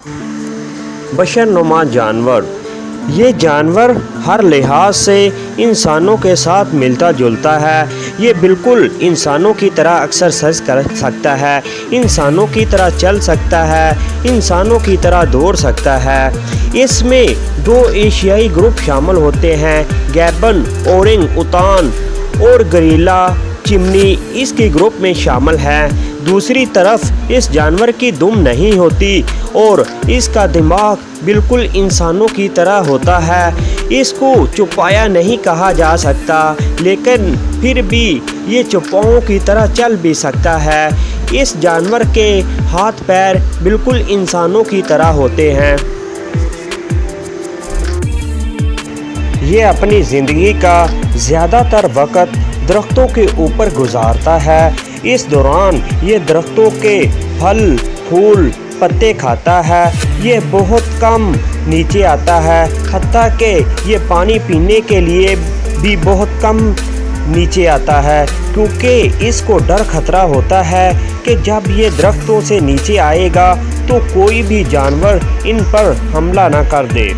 बशरनुमा जानवर। ये जानवर हर लिहाज से इंसानों के साथ मिलता जुलता है। ये बिल्कुल इंसानों की तरह एक्सरसाइज कर सकता है, इंसानों की तरह चल सकता है, इंसानों की तरह दौड़ सकता है। इसमें 2 एशियाई ग्रुप शामिल होते हैं, गैबन ओरिंग उतान और गरीला चिमनी इसके ग्रुप में शामिल है। दूसरी तरफ इस जानवर की दुम नहीं होती और इसका दिमाग बिल्कुल इंसानों की तरह होता है। इसको चौपाया नहीं कहा जा सकता, लेकिन फिर भी ये चौपाओं की तरह चल भी सकता है। इस जानवर के हाथ पैर बिल्कुल इंसानों की तरह होते हैं। ये अपनी ज़िंदगी का ज़्यादातर वक्त दरख्तों के ऊपर गुजारता है। इस दौरान ये दरख्तों के फल, फूल, पत्ते खाता है। ये बहुत कम नीचे आता है, हत्ता कि ये पानी पीने के लिए भी बहुत कम नीचे आता है, क्योंकि इसको डर खतरा होता है कि जब ये दरख्तों से नीचे आएगा तो कोई भी जानवर इन पर हमला ना कर दे।